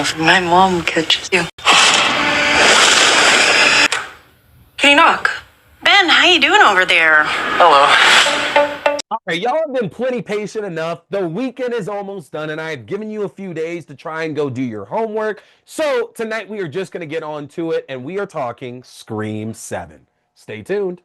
if my mom catches you. Can you knock? Ben, how you doing over there? Hello. All right, y'all have been plenty patient enough. The weekend is almost done, and I have given you a few days to try and go do your homework. So tonight we are just going to get on to it, and we are talking Scream 7. Stay tuned.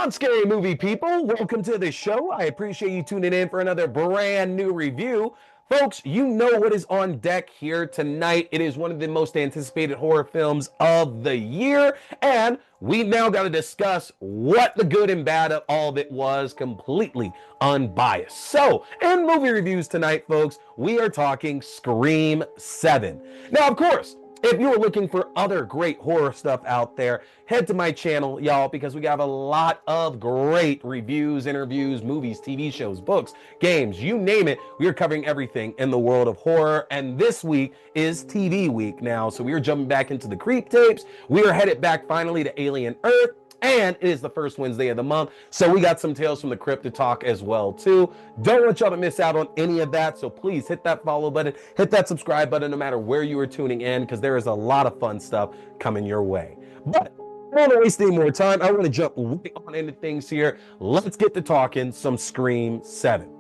Scary movie people, welcome to the show. I appreciate you tuning in for another brand new review. Folks, you know what is on deck here tonight. It is one of the most anticipated horror films of the year, and we now got to discuss what the good and bad of all of it was, completely unbiased. So, in movie reviews tonight, folks, we are talking Scream 7. Now, of course, if you are looking for other great horror stuff out there, head to my channel, y'all, because we have a lot of great reviews, interviews, movies, TV shows, books, games, you name it. We are covering everything in the world of horror, and this week is TV week now, so we are jumping back into the creep tapes. We are headed back finally to Alien Earth, and it is the first Wednesday of the month, so we got some Tales from the Crypt to talk as well, too. Don't want y'all to miss out on any of that, so please hit that follow button, hit that subscribe button, no matter where you are tuning in, because there is a lot of fun stuff coming your way. But I don't want to waste any more time. I want to jump right on into things here. Let's get to talking some Scream 7.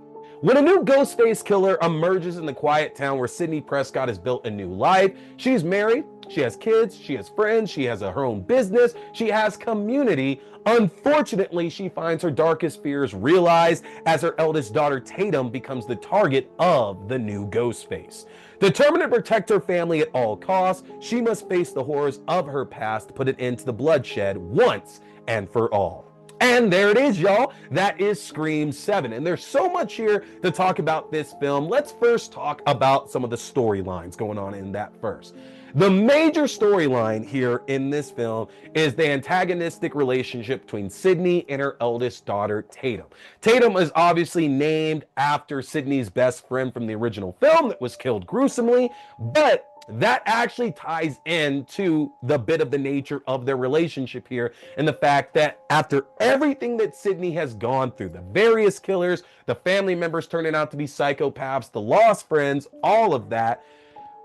When a new Ghostface killer emerges in the quiet town where Sidney Prescott has built a new life, she's married, she has kids, she has friends, she has her own business, she has community. Unfortunately, she finds her darkest fears realized as her eldest daughter Tatum becomes the target of the new Ghostface. Determined to protect her family at all costs, she must face the horrors of her past to put an end to the bloodshed once and for all. And there it is, y'all. That is Scream 7. And there's so much here to talk about this film. Let's first talk about some of the storylines going on in that first. The major storyline here in this film is the antagonistic relationship between Sidney and her eldest daughter, Tatum. Tatum is obviously named after Sidney's best friend from the original film that was killed gruesomely, but that actually ties into the bit of the nature of their relationship here, and the fact that after everything that Sidney has gone through, the various killers, the family members turning out to be psychopaths, the lost friends, all of that,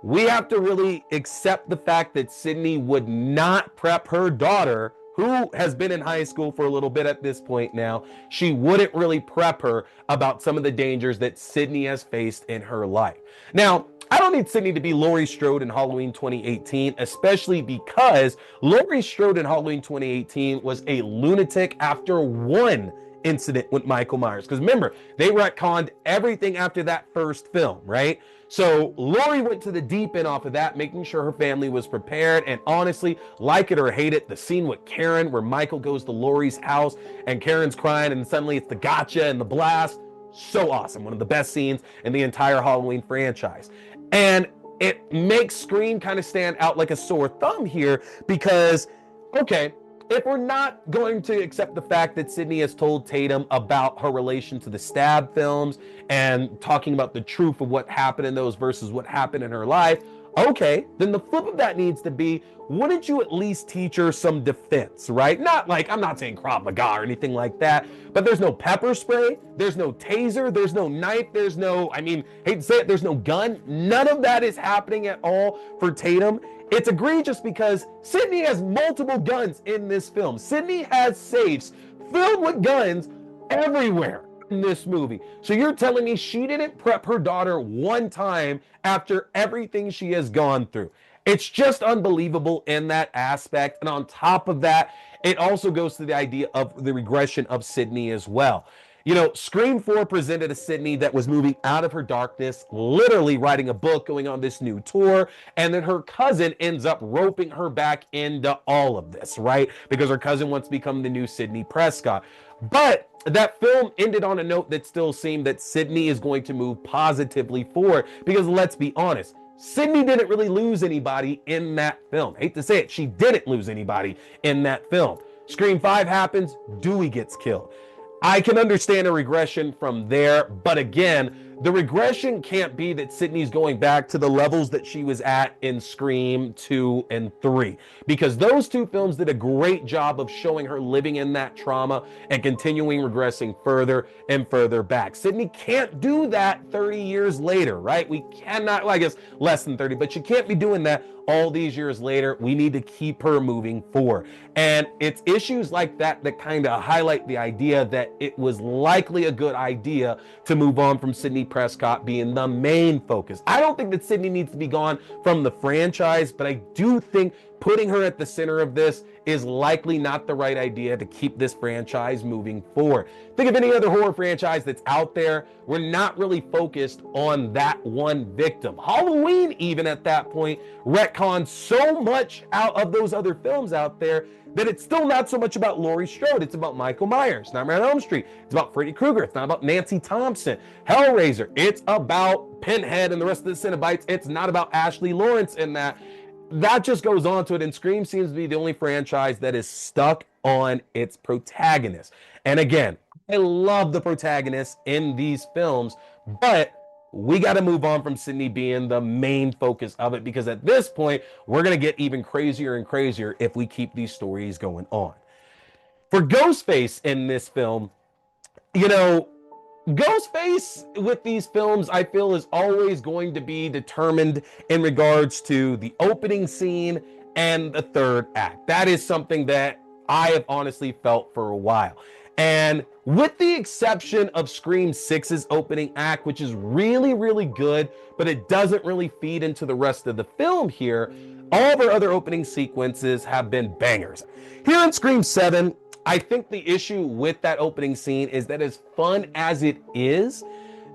we have to really accept the fact that Sidney would not prep her daughter, who has been in high school for a little bit at this point now. She wouldn't really prep her about some of the dangers that Sidney has faced in her life. Now, I don't need Sidney to be Laurie Strode in Halloween 2018, especially because Laurie Strode in Halloween 2018 was a lunatic after one incident with Michael Myers. Because remember, they retconned everything after that first film, right? So Laurie went to the deep end off of that, making sure her family was prepared. And honestly, like it or hate it, the scene with Karen where Michael goes to Laurie's house and Karen's crying and suddenly it's the gotcha and the blast. So awesome. One of the best scenes in the entire Halloween franchise. And it makes Scream kind of stand out like a sore thumb here because, okay, if we're not going to accept the fact that Sidney has told Tatum about her relation to the Stab films and talking about the truth of what happened in those versus what happened in her life, okay, then the flip of that needs to be, wouldn't you at least teach her some defense, right? Not like, I'm not saying Krav Maga or anything like that, but there's no pepper spray, there's no taser, there's no knife, there's no, I mean, hate to say it, there's no gun. None of that is happening at all for Tatum. It's egregious because Sidney has multiple guns in this film. Sidney has safes filled with guns everywhere in this movie. So you're telling me she didn't prep her daughter one time after everything she has gone through? It's just unbelievable in that aspect. And on top of that, it also goes to the idea of the regression of Sidney as well. You know, Scream 4 presented a Sidney that was moving out of her darkness, literally writing a book, going on this new tour, and then her cousin ends up roping her back into all of this, right? Because her cousin wants to become the new Sidney Prescott. But that film ended on a note that still seemed that Sidney is going to move positively forward, because let's be honest, Sidney didn't really lose anybody in that film. I hate to say it, she didn't lose anybody in that film. Scream 5 happens, Dewey gets killed. I can understand a regression from there, but again, the regression can't be that Sidney's going back to the levels that she was at in Scream 2 and 3, because those two films did a great job of showing her living in that trauma and continuing regressing further and further back. Sidney can't do that 30 years later, right? We cannot, well, I guess less than 30, but she can't be doing that all these years later. We need to keep her moving forward. And it's issues like that that kind of highlight the idea that it was likely a good idea to move on from Sidney Prescott being the main focus. I don't think that Sidney needs to be gone from the franchise, but I do think putting her at the center of this is likely not the right idea to keep this franchise moving forward. Think of any other horror franchise that's out there. We're not really focused on that one victim. Halloween, even at that point, retconned so much out of those other films out there that it's still not so much about Laurie Strode. It's about Michael Myers, Nightmare on Elm Street. It's about Freddy Krueger. It's not about Nancy Thompson. Hellraiser. It's about Pinhead and the rest of the Cenobites. It's not about Ashley Lawrence in that. That just goes on to it, and Scream seems to be the only franchise that is stuck on its protagonist. And again, I love the protagonists in these films, but we got to move on from Sidney being the main focus of it, because at this point, we're going to get even crazier and crazier if we keep these stories going on. For Ghostface in this film, you know, Ghostface with these films, I feel, is always going to be determined in regards to the opening scene and the third act. That is something that I have honestly felt for a while. And with the exception of Scream 6's opening act, which is really, really good, but it doesn't really feed into the rest of the film here, all of our other opening sequences have been bangers. Here in Scream 7, I think the issue with that opening scene is that as fun as it is,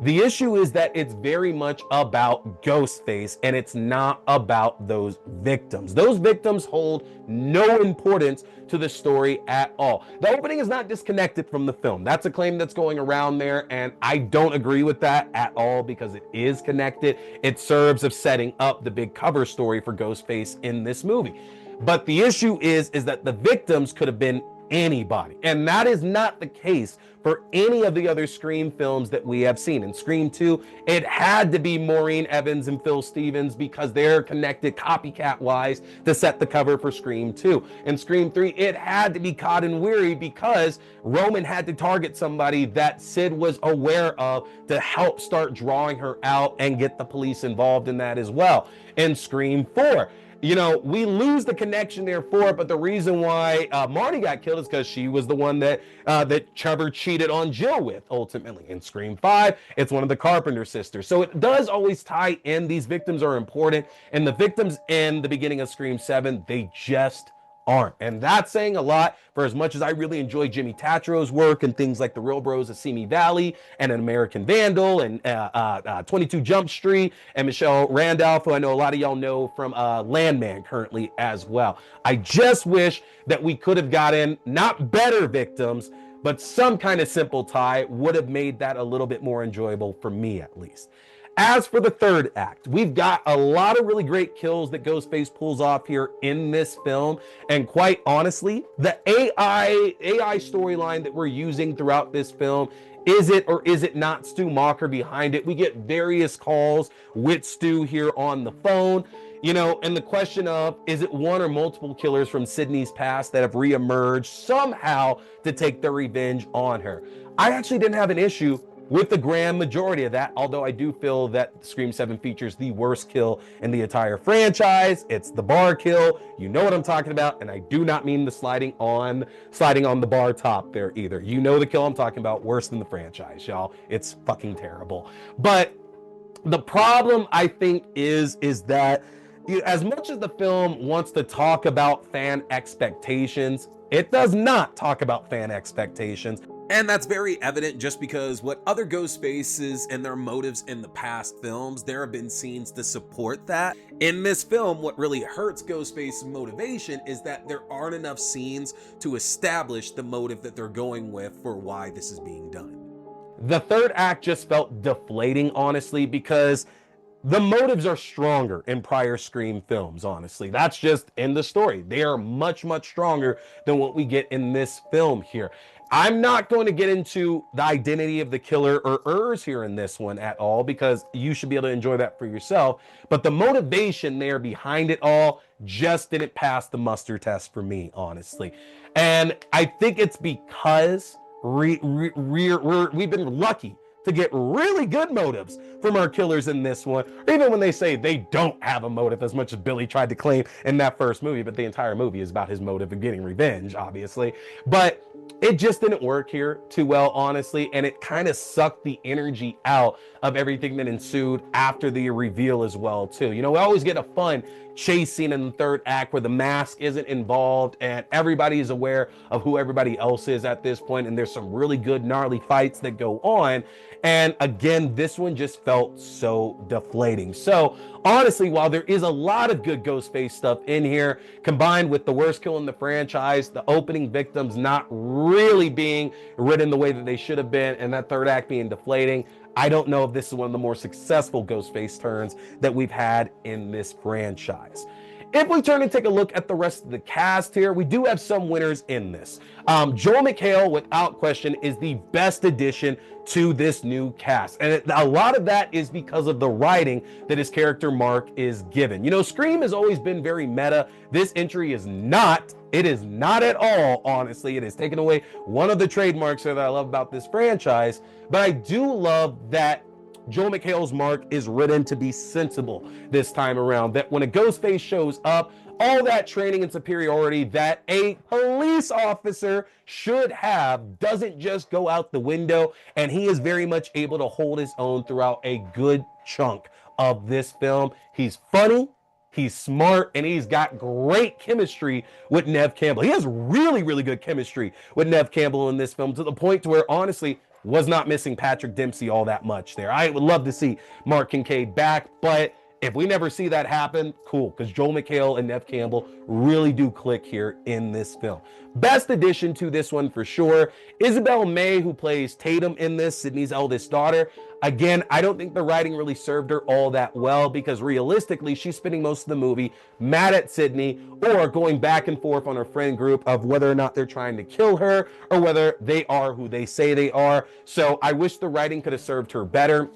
the issue is that it's very much about Ghostface and it's not about those victims. Those victims hold no importance to the story at all. The opening is not disconnected from the film. That's a claim that's going around there, and I don't agree with that at all, because it is connected. It serves of setting up the big cover story for Ghostface in this movie. But the issue is that the victims could have been anybody, and that is not the case for any of the other Scream films that we have seen. In Scream 2, it had to be Maureen Evans and Phil Stevens because they're connected copycat-wise to set the cover for Scream 2. In Scream 3, it had to be Cotton Weary because Roman had to target somebody that Sid was aware of to help start drawing her out and get the police involved in that as well. In Scream 4, you know, we lose the connection there for it, but the reason why Marty got killed is because she was the one that Trevor cheated on Jill with, ultimately. In Scream 5, it's one of the Carpenter sisters. So it does always tie in. These victims are important, and the victims in the beginning of Scream 7, they just aren't. And that's saying a lot, for as much as I really enjoy Jimmy Tatro's work and things like The Real Bros of Simi Valley and An American Vandal and 22 Jump Street and Michelle Randolph, who I know a lot of y'all know from Landman currently as well. I just wish that we could have gotten not better victims, but some kind of simple tie would have made that a little bit more enjoyable for me, at least. As for the third act, we've got a lot of really great kills that Ghostface pulls off here in this film. And quite honestly, the AI storyline that we're using throughout this film, is it or is it not Stu Macher behind it? We get various calls with Stu here on the phone. You know, and the question of, is it one or multiple killers from Sidney's past that have reemerged somehow to take their revenge on her? I actually didn't have an issue with the grand majority of that, although I do feel that Scream 7 features the worst kill in the entire franchise. It's the bar kill. You know what I'm talking about, and I do not mean the sliding on the bar top there either. You know the kill I'm talking about, worse than the franchise, y'all. It's fucking terrible. But the problem, I think, is that as much as the film wants to talk about fan expectations, it does not talk about fan expectations. And that's very evident just because what other Ghostfaces and their motives in the past films, there have been scenes to support that. In this film, what really hurts Ghostface's motivation is that there aren't enough scenes to establish the motive that they're going with for why this is being done. The third act just felt deflating, honestly, because The motives are stronger in prior Scream films, honestly. That's just in the story. They are much, much stronger than what we get in this film here. I'm not going to get into the identity of the killer or ers here in this one at all, because you should be able to enjoy that for yourself. But the motivation there behind it all just didn't pass the muster test for me, honestly. And I think it's because we've been lucky to get really good motives from our killers in this one, or even when they say they don't have a motive, as much as Billy tried to claim in that first movie, but the entire movie is about his motive of getting revenge, obviously. But it just didn't work here too well, honestly, and it kind of sucked the energy out of everything that ensued after the reveal as well, too. You know, we always get a fun chase scene in the third act where the mask isn't involved and everybody is aware of who everybody else is at this point, and there's some really good gnarly fights that go on. And again, this one just felt so deflating. So honestly, while there is a lot of good Ghostface stuff in here, combined with the worst kill in the franchise, the opening victims not really being written the way that they should have been, and that third act being deflating, I don't know if this is one of the more successful Ghostface turns that we've had in this franchise. If we turn and take a look at the rest of the cast here, we do have some winners in this. Joel McHale, without question, is the best addition to this new cast. And a lot of that is because of the writing that his character Mark is given. You know, Scream has always been very meta. This entry is not. It is not at all, honestly. It has taken away one of the trademarks that I love about this franchise. But I do love that Joel McHale's Mark is written to be sensible this time around, that when a Ghostface shows up, all that training and superiority that a police officer should have doesn't just go out the window, and he is very much able to hold his own throughout a good chunk of this film. He's funny, he's smart, and he's got great chemistry with Neve Campbell. He has really, really good chemistry with Neve Campbell in this film, to the point to where, honestly, was not missing Patrick Dempsey all that much there. I would love to see Mark Kincaid back, but if we never see that happen, cool, because Joel McHale and Neve Campbell really do click here in this film. Best addition to this one for sure, Isabel May, who plays Tatum in this, Sidney's eldest daughter. Again, I don't think the writing really served her all that well, because realistically, she's spending most of the movie mad at Sidney, or going back and forth on her friend group of whether or not they're trying to kill her or whether they are who they say they are. So I wish the writing could have served her better.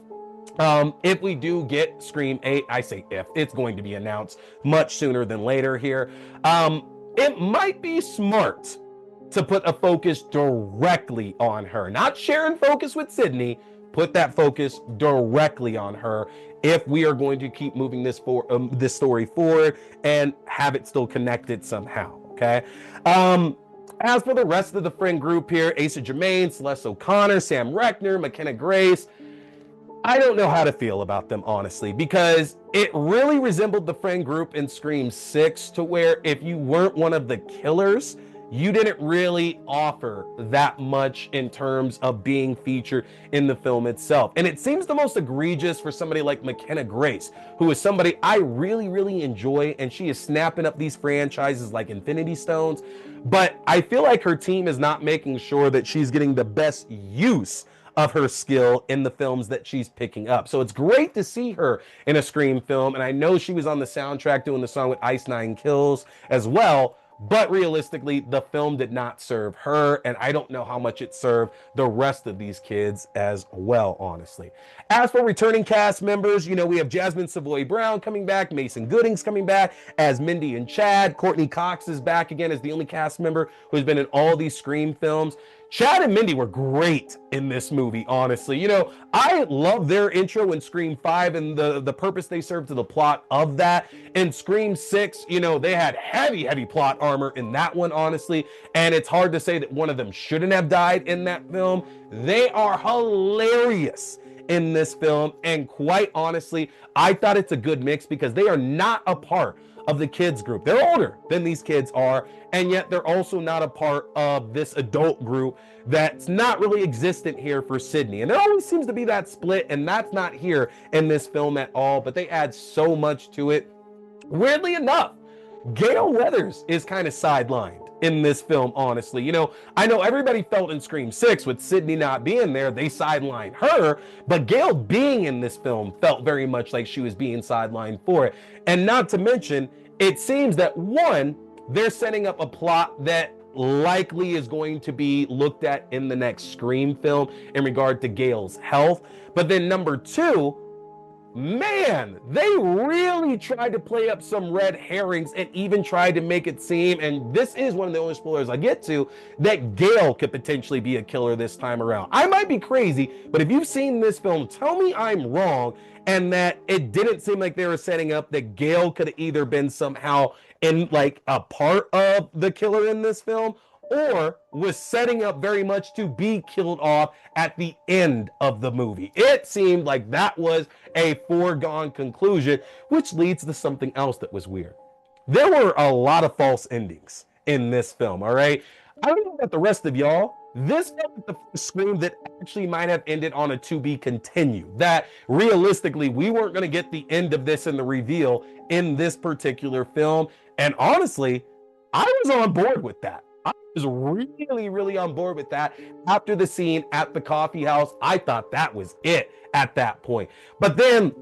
If we do get Scream 8, I say if, it's going to be announced much sooner than later here. It might be smart to put a focus directly on her, not sharing focus with Sidney. Put that focus directly on her if we are going to keep moving this story forward and have it still connected somehow, okay? As for the rest of the friend group here, Asa Jermaine, Celeste O'Connor, Sam Reckner, McKenna Grace, I don't know how to feel about them, honestly, because it really resembled the friend group in Scream 6, to where if you weren't one of the killers, you didn't really offer that much in terms of being featured in the film itself. And it seems the most egregious for somebody like McKenna Grace, who is somebody I really, really enjoy, and she is snapping up these franchises like Infinity Stones. But I feel like her team is not making sure that she's getting the best use of her skill in the films that she's picking up. So it's great to see her in a Scream film, and I know she was on the soundtrack doing the song with Ice Nine Kills as well, but realistically, the film did not serve her, and I don't know how much it served the rest of these kids as well, honestly. As for returning cast members, you know, we have Jasmine Savoy Brown coming back, Mason Gooding's coming back as Mindy and Chad, Courtney Cox is back again as the only cast member who's been in all these Scream films. Chad and Mindy were great in this movie, honestly. You know, I love their intro in Scream 5 and the purpose they served to the plot of that. In Scream 6, you know, they had heavy, heavy plot armor in that one, honestly. And it's hard to say that one of them shouldn't have died in that film. They are hilarious in this film. And quite honestly, I thought it's a good mix because they are not a part of the kids group. They're older than these kids are, and yet they're also not a part of this adult group that's not really existent here for Sidney. And there always seems to be that split, and that's not here in this film at all, but they add so much to it. Weirdly enough, Gale Weathers is kind of sidelined in this film, honestly. You know, I know everybody felt in Scream 6 with Sidney not being there, they sidelined her, but Gail being in this film felt very much like she was being sidelined for it. And not to mention, it seems that one, they're setting up a plot that likely is going to be looked at in the next Scream film in regard to Gail's health. But then number two, man, they really tried to play up some red herrings and even tried to make it seem, and this is one of the only spoilers I get to, that Gail could potentially be a killer this time around. I might be crazy, but if you've seen this film, tell me I'm wrong, and that it didn't seem like they were setting up that Gail could have either been somehow in like a part of the killer in this film, or was setting up very much to be killed off at the end of the movie. It seemed like that was a foregone conclusion, which leads to something else that was weird. There were a lot of false endings in this film, all right? I don't know about the rest of y'all. This felt like the Scream that actually might have ended on a to be continued. That realistically, we weren't going to get the end of this and the reveal in this particular film. And honestly, I was on board with that. I was really on board with that. After the scene at the coffee house, I thought that was it at that point. But then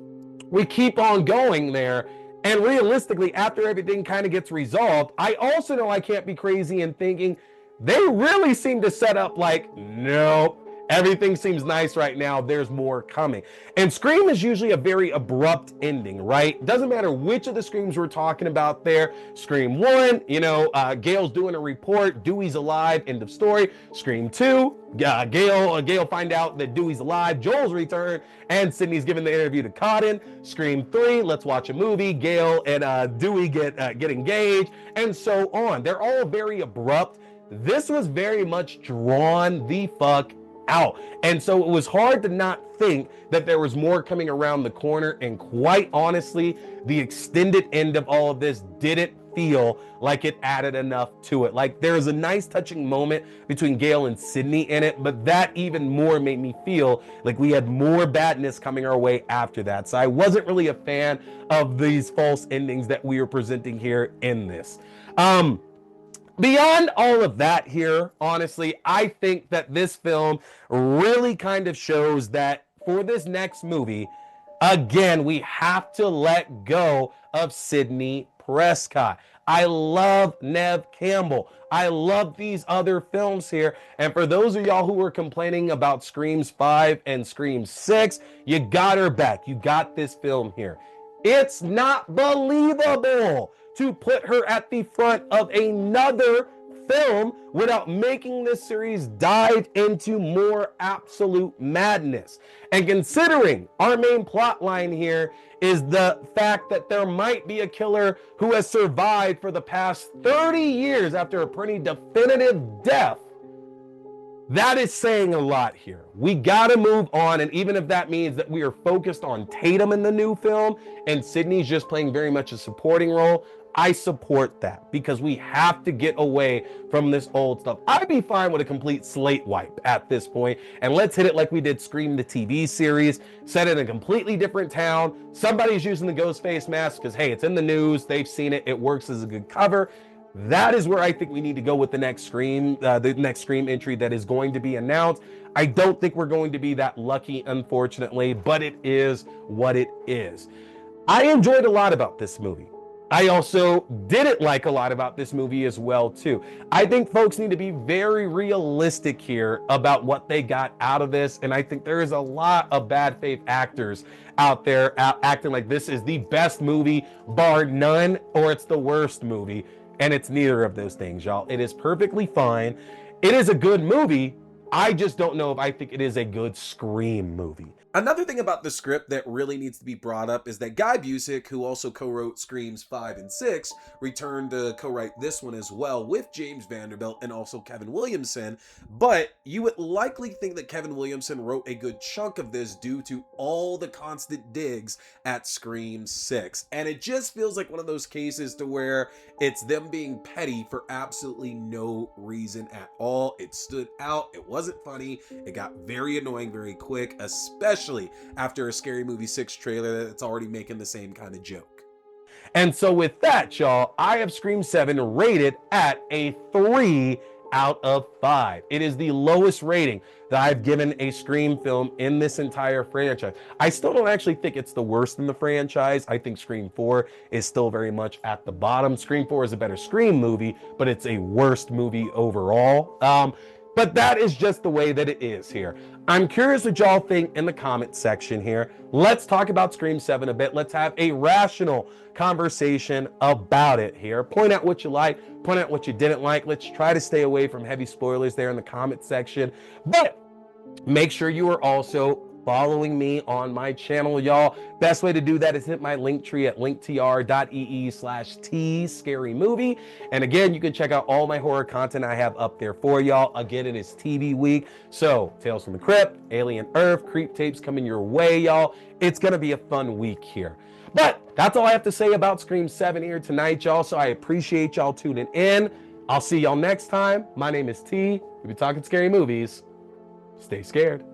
we keep on going there. And realistically, after everything kind of gets resolved, I also know I can't be crazy in thinking they really seem to set up like, nope, everything seems nice right now, there's more coming. And Scream is usually a very abrupt ending, right? Doesn't matter which of the Screams we're talking about there. Scream 1, you know, Gail's doing a report, Dewey's alive, end of story. Scream 2, Gail find out that Dewey's alive, Joel's returned, and Sidney's giving the interview to Cotton. Scream 3, let's watch a movie, Gail and Dewey get engaged, and so on. They're all very abrupt. This was very much drawn the fuck out. And so it was hard to not think that there was more coming around the corner. And quite honestly, the extended end of all of this didn't feel like it added enough to it. Like there's a nice touching moment between Gail and Sidney in it, but that even more made me feel like we had more badness coming our way after that. So I wasn't really a fan of these false endings that we were presenting here in this. Beyond all of that here, honestly, I think that this film really kind of shows that for this next movie, again, we have to let go of Sidney Prescott. I love Neve Campbell. I love these other films here. And for those of y'all who were complaining about Screams 5 and Scream 6, you got her back. You got this film here. It's not believable to put her at the front of another film without making this series dive into more absolute madness. And considering our main plot line here is the fact that there might be a killer who has survived for the past 30 years after a pretty definitive death, that is saying a lot here. We gotta move on, and even if that means that we are focused on Tatum in the new film and Sidney's just playing very much a supporting role, I support that because we have to get away from this old stuff. I'd be fine with a complete slate wipe at this point, and let's hit it like we did Scream the TV series, set it in a completely different town. Somebody's using the Ghostface mask because, hey, it's in the news, they've seen it, it works as a good cover. That is where I think we need to go with the next Scream entry that is going to be announced. I don't think we're going to be that lucky, unfortunately, but it is what it is. I enjoyed a lot about this movie. I also didn't like a lot about this movie as well, too. I think folks need to be very realistic here about what they got out of this, and I think there is a lot of bad faith actors out there acting like this is the best movie, bar none, or it's the worst movie. And it's neither of those things, y'all. It is perfectly fine. It is a good movie. I just don't know if I think it is a good Scream movie. Another thing about the script that really needs to be brought up is that Guy Busick, who also co-wrote Screams 5 and 6, returned to co-write this one as well with James Vanderbilt and also Kevin Williamson. But you would likely think that Kevin Williamson wrote a good chunk of this due to all the constant digs at Scream 6. And it just feels like one of those cases to where it's them being petty for absolutely no reason at all. It stood out. It wasn't funny. It got very annoying very quick, especially after a Scary Movie 6 trailer that's already making the same kind of joke. And so with that, y'all, I have Scream 7 rated at a 3 out of 5. It is the lowest rating that I've given a Scream film in this entire franchise. I still don't actually think it's the worst in the franchise. I think Scream 4 is still very much at the bottom. Scream 4 is a better Scream movie, but it's a worst movie overall. But that is just the way that it is here. I'm curious what y'all think in the comment section here. Let's talk about Scream 7 a bit. Let's have a rational conversation about it here. Point out what you like, point out what you didn't like. Let's try to stay away from heavy spoilers there in the comment section. But make sure you are also following me on my channel, y'all. Best way to do that is hit my link tree at linktr.ee/tscarymovie. And again, you can check out all my horror content I have up there for y'all. Again, it is TV week, so Tales from the Crypt, Alien Earth, Creep Tapes coming your way, y'all. It's gonna be a fun week here. But that's all I have to say about Scream 7 here tonight, y'all. So I appreciate y'all tuning in. I'll see y'all next time. My name is T. We'll be talking scary movies. Stay scared.